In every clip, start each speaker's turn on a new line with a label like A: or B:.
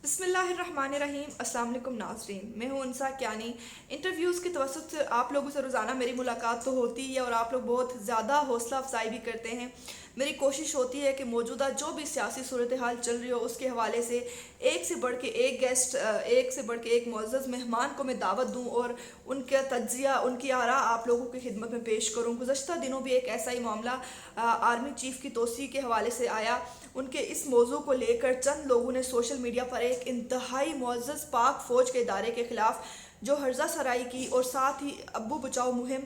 A: بسم اللہ الرحمن الرحیم. السلام علیکم ناظرین. میں ہوں انسا کیانی. انٹرویوز کے توسط سے آپ لوگوں سے روزانہ میری ملاقات تو ہوتی ہے اور آپ لوگ بہت زیادہ حوصلہ افزائی بھی کرتے ہیں. میری کوشش ہوتی ہے کہ موجودہ جو بھی سیاسی صورتحال چل رہی ہو اس کے حوالے سے ایک سے بڑھ کے ایک گیسٹ، ایک سے بڑھ کے ایک معزز مہمان کو میں دعوت دوں اور ان کا تجزیہ، ان کی آراء آپ لوگوں کی خدمت میں پیش کروں. گزشتہ دنوں بھی ایک ایسا ہی معاملہ آرمی چیف کی توسیع کے حوالے سے آیا. ان کے اس موضوع کو لے کر چند لوگوں نے سوشل میڈیا پر ایک انتہائی معزز پاک فوج کے ادارے کے خلاف جو ہرزہ سرائی کی اور ساتھ ہی ابو بچاؤ مہم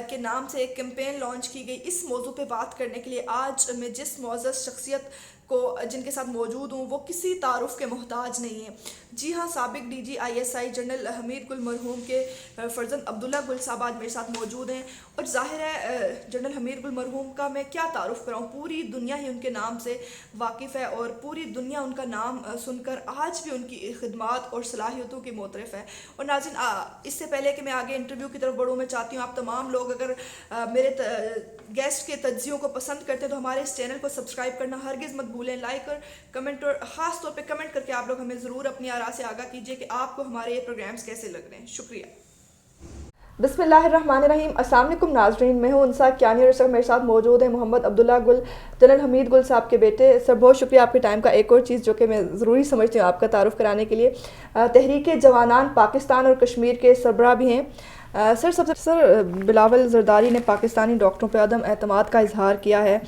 A: کے نام سے ایک کیمپین لانچ کی گئی. اس موضوع پہ بات کرنے کے لیے آج میں جس معزز شخصیت کو جن کے ساتھ موجود ہوں وہ کسی تعارف کے محتاج نہیں ہیں. جی ہاں، سابق D G I S I general Hamid Gul مرحوم کے فرزند عبداللہ گل صاحب آج میرے ساتھ موجود ہیں. اور ظاہر ہے جنرل حمید گل مرحوم کا میں کیا تعارف کراؤں، پوری دنیا ہی ان کے نام سے واقف ہے اور پوری دنیا ان کا نام سن کر آج بھی ان کی خدمات اور صلاحیتوں کی معترف ہے. اور ناظرین، اس سے پہلے کہ میں آگے انٹرویو کی طرف بڑھوں، میں چاہتی ہوں آپ تمام لوگ اگر میرے گیسٹ کے تجزیوں کو پسند کرتے ہیں تو ہمارے اس چینل کو سبسکرائب کرنا ہرگز مت بھولیں. لائک اور کمنٹ، اور خاص طور پہ کمنٹ کر کے آپ لوگ ہمیں ضرور اپنی آراء سے آگاہ کیجیے کہ آپ کو ہمارے یہ پروگرامز کیسے لگ رہے ہیں. شکریہ. بسم اللہ الرحمن الرحیم. السلام علیکم ناظرین. میں ہوں انسا کیانی اور سر میرے ساتھ موجود ہیں محمد عبداللہ گل، جنرل حمید گل صاحب کے بیٹے. سر بہت شکریہ آپ کے ٹائم کا. ایک اور چیز جو کہ میں ضروری سمجھتی ہوں آپ کا تعارف کرانے کے لیے، تحریک جوانان پاکستان اور کشمیر کے سربراہ بھی ہیں. سر بلاول زرداری نے پاکستانی ڈاکٹروں پہ عدم اعتماد کا اظہار کیا ہے.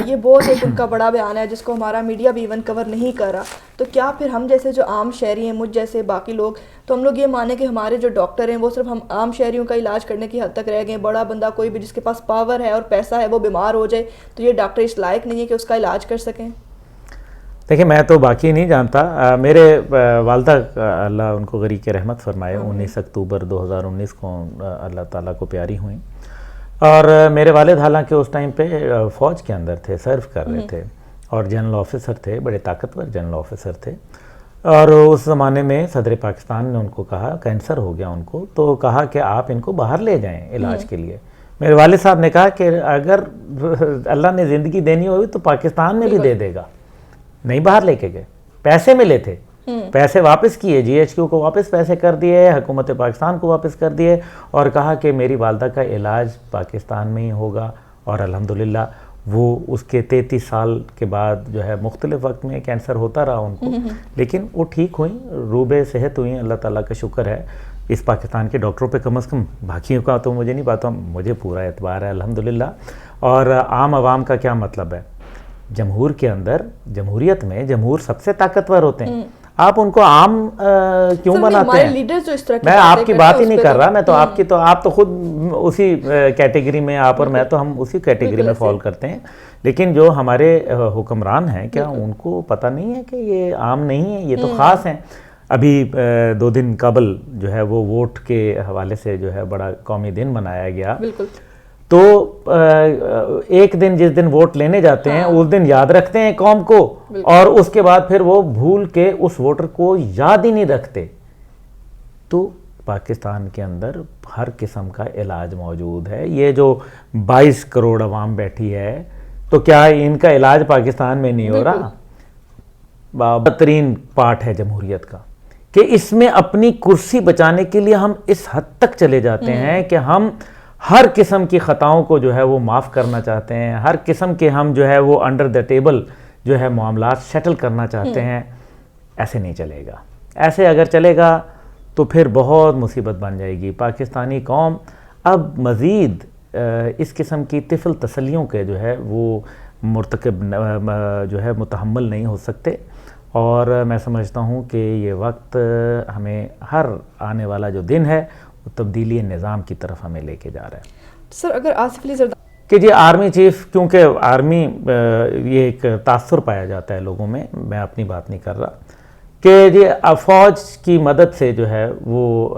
A: یہ بہت ایک ان کا بڑا بیان ہے جس کو ہمارا میڈیا بھی ایون کور نہیں کر رہا. تو کیا پھر ہم جیسے جو عام شہری ہیں، مجھ جیسے باقی لوگ، تو ہم لوگ یہ مانیں کہ ہمارے جو ڈاکٹر ہیں وہ صرف ہم عام شہریوں کا علاج کرنے کی حد تک رہ گئے ہیں؟ بڑا بندہ کوئی بھی جس کے پاس پاور ہے اور پیسہ ہے وہ بیمار ہو جائے تو یہ ڈاکٹر اس لائق نہیں ہے کہ اس کا علاج کر سکیں؟
B: دیکھیں، میں تو باقی نہیں جانتا. میرے والدہ اللہ ان کو غریق رحمت فرمائے 19 اکتوبر 2019 کو اللہ تعالیٰ کو پیاری ہوئیں. اور میرے والد حالانکہ اس ٹائم پہ فوج کے اندر تھے، سرو کر رہے تھے اور جنرل آفیسر تھے، بڑے طاقتور جنرل آفیسر تھے. اور اس زمانے میں صدر پاکستان نے ان کو کہا، کینسر ہو گیا ان کو، تو کہا کہ آپ ان کو باہر لے جائیں علاج کے لیے. میرے والد صاحب نے کہا کہ اگر اللہ نے زندگی دینی ہوئی تو پاکستان میں بھی دے دے گا. نہیں باہر لے کے گئے، پیسے ملے تھے، پیسے واپس کیے، جی ایچ کیو کو واپس پیسے کر دیے، حکومت پاکستان کو واپس کر دیے، اور کہا کہ میری والدہ کا علاج پاکستان میں ہی ہوگا. اور الحمدللہ وہ اس کے 33 سال کے بعد جو ہے مختلف وقت میں کینسر ہوتا رہا ان کو، لیکن وہ ٹھیک ہوئیں، روبے صحت ہوئیں. اللہ تعالیٰ کا شکر ہے اس پاکستان کے ڈاکٹروں پہ، کم از کم. باقیوں کا تو مجھے نہیں پتا، مجھے پورا اعتبار ہے الحمدللہ. اور عام عوام کا کیا مطلب ہے؟ جمہور کے اندر، جمہوریت میں جمہور سب سے طاقتور ہوتے ہیں. آپ ان کو عام کیوں بناتے ہیں؟ میں آپ کی بات ہی نہیں کر رہا، میں تو آپ تو خود اسی کیٹیگری میں، آپ اور میں تو ہم اسی کیٹیگری میں فال کرتے ہیں. لیکن جو ہمارے حکمران ہیں، کیا ان کو پتہ نہیں ہے کہ یہ عام نہیں ہے، یہ تو خاص ہیں؟ ابھی 2 دن قبل جو ہے وہ ووٹ کے حوالے سے جو ہے بڑا قومی دن منایا گیا. تو ایک دن جس دن ووٹ لینے جاتے ہیں اس دن یاد رکھتے ہیں قوم کو، اور اس کے بعد پھر وہ بھول کے اس ووٹر کو یاد ہی نہیں رکھتے. تو پاکستان کے اندر ہر قسم کا علاج موجود ہے. یہ جو 22 کروڑ عوام بیٹھی ہے تو کیا ان کا علاج پاکستان میں نہیں ہو رہا؟ بہترین پارٹ ہے جمہوریت کا کہ اس میں اپنی کرسی بچانے کے لیے ہم اس حد تک چلے جاتے ہیں کہ ہم ہر قسم کی خطاؤں کو جو ہے وہ معاف کرنا چاہتے ہیں، ہر قسم کے ہم جو ہے وہ انڈر دا ٹیبل جو ہے معاملات سیٹل کرنا چاہتے ہیں. ایسے نہیں چلے گا. ایسے اگر چلے گا تو پھر بہت مصیبت بن جائے گی. پاکستانی قوم اب مزید اس قسم کی طفل تسلیوں کے جو ہے وہ مرتکب جو ہے متحمل نہیں ہو سکتے. اور میں سمجھتا ہوں کہ یہ وقت ہمیں ہر آنے والا جو دن ہے وہ تبدیلی نظام کی طرف ہمیں لے کے جا رہا ہے.
A: سر اگر آصف علی زرداری
B: کہ جی آرمی چیف، کیونکہ آرمی یہ ایک تاثر پایا جاتا ہے لوگوں میں اپنی بات نہیں کر رہا، کہ جی فوج کی مدد سے جو ہے وہ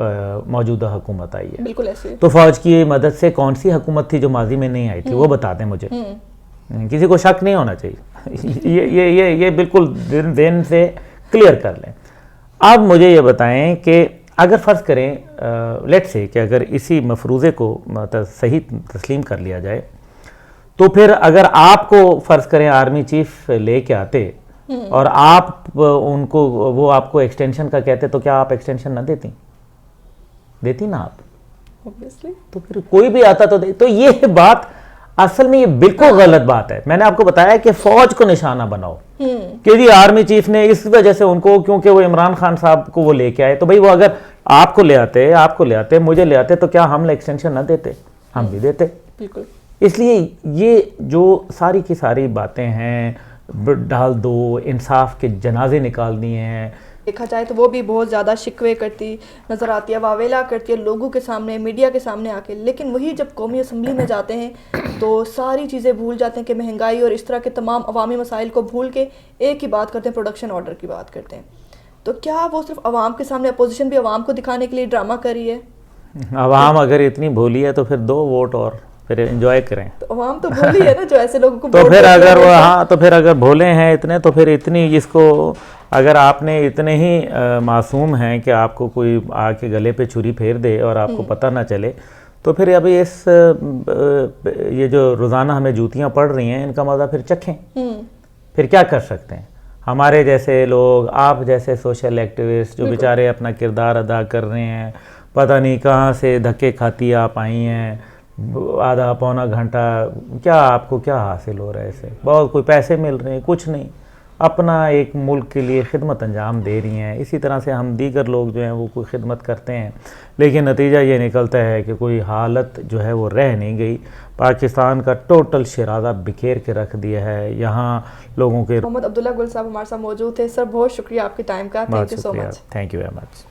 B: موجودہ حکومت آئی ہے.
A: بالکل ایسے
B: تو فوج کی مدد سے کون سی حکومت تھی جو ماضی میں نہیں آئی تھی؟ وہ بتا دیں مجھے. کسی کو شک نہیں ہونا چاہیے، یہ بالکل ذہن سے کلیئر کر لیں. اب مجھے یہ بتائیں کہ اگر فرض کریں لیٹ سے کہ اگر اسی مفروضے کو صحیح تسلیم کر لیا جائے، تو پھر اگر آپ کو فرض کریں آرمی چیف لے کے آتے اور آپ ان کو وہ آپ کو ایکسٹینشن کا کہتے تو کیا آپ ایکسٹینشن نہ دیتی نا آپ؟ تو پھر کوئی بھی آتا تو یہ بات اصل میں یہ بالکل غلط بات ہے. میں نے آپ کو بتایا کہ فوج کو نشانہ بناؤ کہ جی آرمی چیف نے اس وجہ سے ان کو, کیونکہ وہ عمران خان صاحب کو وہ لے کے آئے, تو بھائی وہ اگر آپ کو لے آتے مجھے لے آتے تو کیا ہم ایکسٹینشن نہ دیتے؟ ہم بھی دیتے.
A: بالکل.
B: اس لیے یہ جو ساری کی ساری باتیں ہیں ڈال دو, انصاف کے جنازے نکال دیے ہیں.
A: دیکھا جائے تو وہ بھی بہت زیادہ شکوے کرتی نظر آتی ہے, واویلا کرتی ہے لوگوں کے سامنے, میڈیا کے سامنے آ کے, لیکن وہی جب قومی اسمبلی میں جاتے ہیں تو ساری چیزیں بھول جاتے ہیں کہ مہنگائی اور اس طرح کے تمام عوامی مسائل کو بھول کے ایک ہی بات کرتے ہیں, پروڈکشن آرڈر کی بات کرتے ہیں. تو کیا وہ صرف عوام کے سامنے, اپوزیشن بھی عوام کو دکھانے کے لیے ڈرامہ کر رہی ہے؟
B: عوام اگر اتنی بھولی ہے تو پھر 2 ووٹ اور پھر انجوائے کریں.
A: تو عوام تو بھولی ہے نا جو ایسے لوگوں کو
B: تو پھر اگر وہ تو پھر اگر بھولے ہیں اتنے تو پھر اتنی اس کو, اگر آپ نے اتنے ہی معصوم ہیں کہ آپ کو کوئی آ کے گلے پہ چھری پھیر دے اور آپ کو پتہ نہ چلے, تو پھر ابھی یہ جو روزانہ ہمیں جوتیاں پڑ رہی ہیں ان کا مزہ پھر چکھیں. پھر کیا کر سکتے ہیں ہمارے جیسے لوگ, آپ جیسے سوشل ایکٹیوسٹ جو بیچارے اپنا کردار ادا کر رہے ہیں, پتہ نہیں کہاں سے دھکے کھاتی آپ آئی ہیں, آدھا پونا گھنٹہ, کیا آپ کو کیا حاصل ہو رہا ہے اسے؟ بہت کوئی پیسے مل رہے ہیں, کچھ نہیں, اپنا ایک ملک کے لیے خدمت انجام دے رہی ہیں. اسی طرح سے ہم دیگر لوگ جو ہیں وہ کوئی خدمت کرتے ہیں, لیکن نتیجہ یہ نکلتا ہے کہ کوئی حالت جو ہے وہ رہ نہیں گئی. پاکستان کا ٹوٹل شرازہ بکھیر کے رکھ دیا ہے. یہاں لوگوں کے
A: محمد عبداللہ گل صاحب ہمارے ساتھ موجود تھے. سر بہت شکریہ آپ کے ٹائم کا. Thank you so much.
B: Thank you very much.